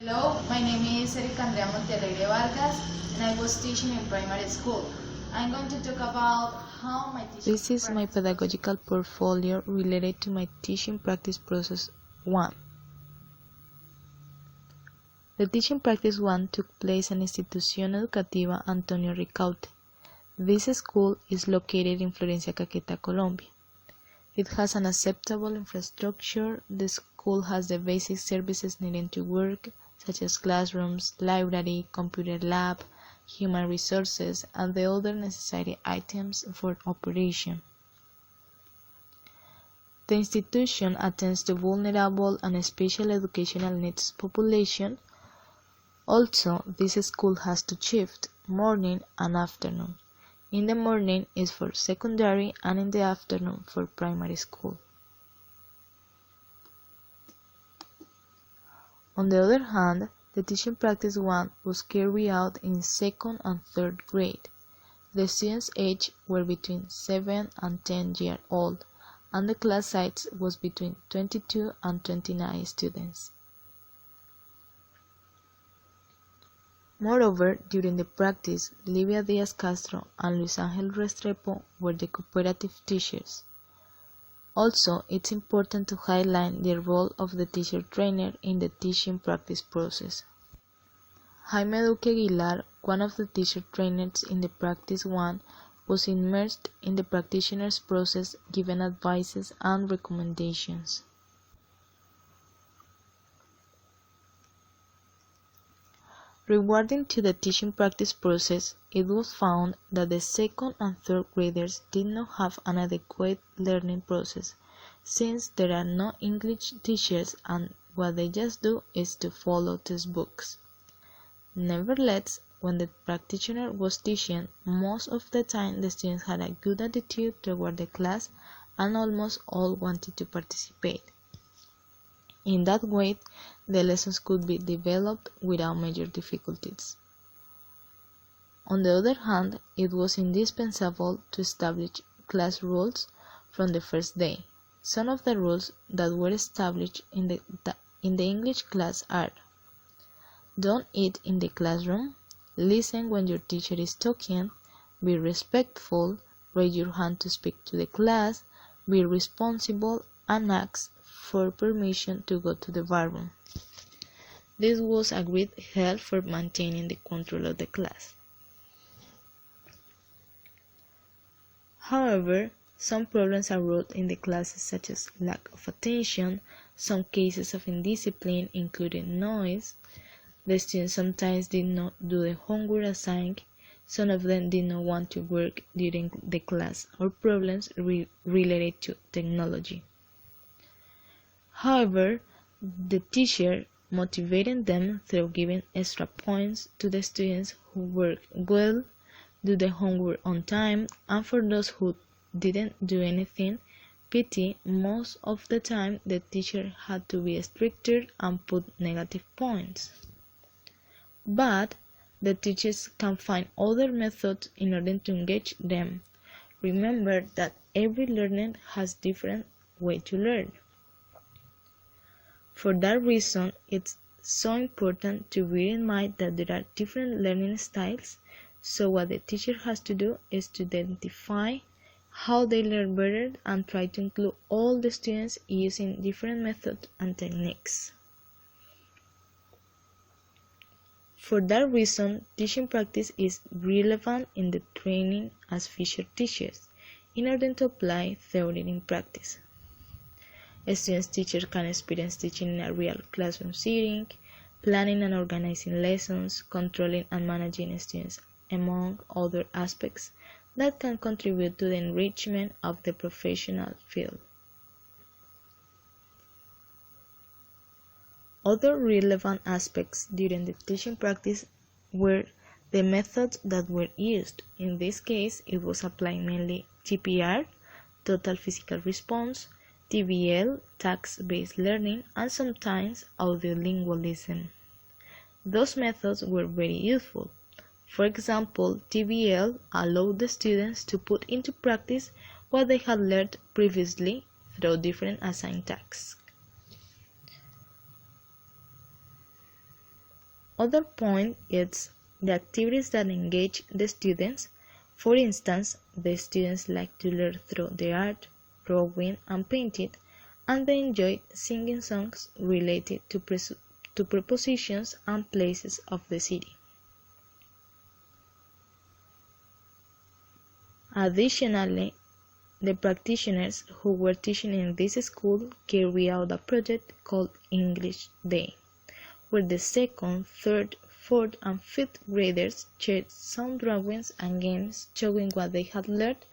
Hello, my name is Erika Monterrey Vargas and I was teaching in primary school. I'm going to talk about how my teaching This is my pedagogical portfolio related to my teaching practice process 1. The teaching practice 1 took place in Institución Educativa Antonio Ricaurte. This school is located in Florencia, Caquetá, Colombia. It has an acceptable infrastructure. The school has the basic services needed to work, such as classrooms, library, computer lab, human resources, and the other necessary items for operation. The institution attends to vulnerable and special educational needs population. Also, this school has two shifts, morning and afternoon. In the morning is for secondary and in the afternoon for primary school. On the other hand, the teaching practice 1 was carried out in 2nd and 3rd grade. The students' age were between 7 and 10 years old, and the class size was between 22 and 29 students. Moreover, during the practice, Livia Diaz Castro and Luis Ángel Restrepo were the cooperative teachers. Also, it's important to highlight the role of the teacher trainer in the teaching practice process. Jaime Duque Aguilar, one of the teacher trainers in the practice 1, was immersed in the practitioner's process, giving advices and recommendations. Regarding to the teaching practice process, it was found that the 2nd and 3rd graders did not have an adequate learning process, since there are no English teachers and what they just do is to follow textbooks. Nevertheless, when the practitioner was teaching, most of the time the students had a good attitude toward the class and almost all wanted to participate. In that way, the lessons could be developed without major difficulties. On the other hand, it was indispensable to establish class rules from the first day. Some of the rules that were established in the English class are: don't eat in the classroom, listen when your teacher is talking, be respectful, raise your hand to speak to the class, be responsible, and ask for permission to go to the bathroom. This was a great help for maintaining the control of the class. However, some problems arose in the classes, such as lack of attention, some cases of indiscipline, including noise. The students sometimes did not do the homework assigned, some of them did not want to work during the class, or problems related to technology. However, the teacher motivated them through giving extra points to the students who worked well, do the homework on time, and for those who didn't do anything, pity. Most of the time the teacher had to be stricter and put negative points. But the teachers can find other methods in order to engage them. Remember that every learner has different way to learn. For that reason, it's so important to bear in mind that there are different learning styles, so what the teacher has to do is to identify how they learn better and try to include all the students using different methods and techniques. For that reason, teaching practice is relevant in the training as future teachers in order to apply theory in practice. A student's teacher can experience teaching in a real classroom setting, planning and organizing lessons, controlling and managing students, among other aspects that can contribute to the enrichment of the professional field. Other relevant aspects during the teaching practice were the methods that were used. In this case, it was applying mainly TPR, Total Physical Response, TBL, task-based learning, and sometimes audiolingualism. Those methods were very useful. For example, TBL allowed the students to put into practice what they had learned previously through different assigned tasks. Other point is the activities that engage the students. For instance, the students like to learn through the art, drawing and painting, and they enjoy singing songs related to prepositions and places of the city. Additionally, the practitioners who were teaching in this school carried out a project called English Day, where the second, third, fourth, and fifth graders shared some drawings and games showing what they had learned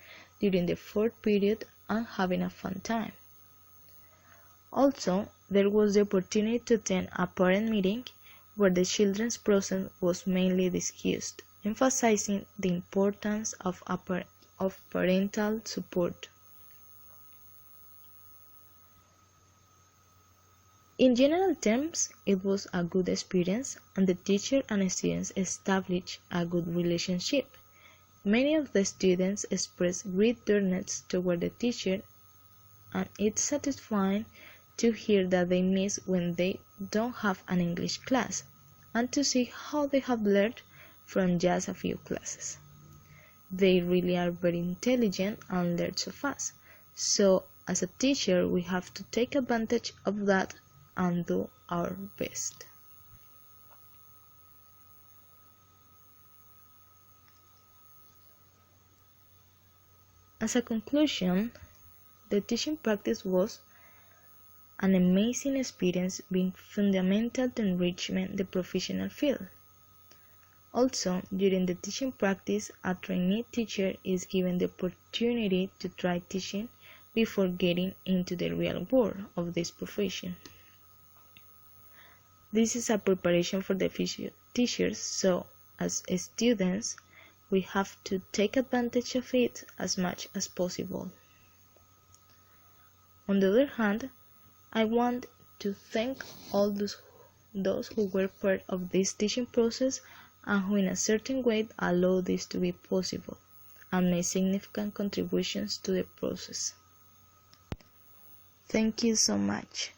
during the fourth period and having a fun time. Also, there was the opportunity to attend a parent meeting where the children's process was mainly discussed, emphasizing the importance of parental support. In general terms, it was a good experience, and the teacher and students established a good relationship. Many of the students expressed gratefulness toward the teacher, and it's satisfying to hear that they miss when they don't have an English class, and to see how they have learned from just a few classes. They really are very intelligent and learn so fast. So, as a teacher, we have to take advantage of that and do our best. As a conclusion, the teaching practice was an amazing experience, being fundamental to enrichment the professional field. Also, during the teaching practice, a trainee teacher is given the opportunity to try teaching before getting into the real world of this profession. This is a preparation for the future teachers, so as students, we have to take advantage of it as much as possible. On the other hand, I want to thank all those who were part of this teaching process and who in a certain way allowed this to be possible and made significant contributions to the process. Thank you so much.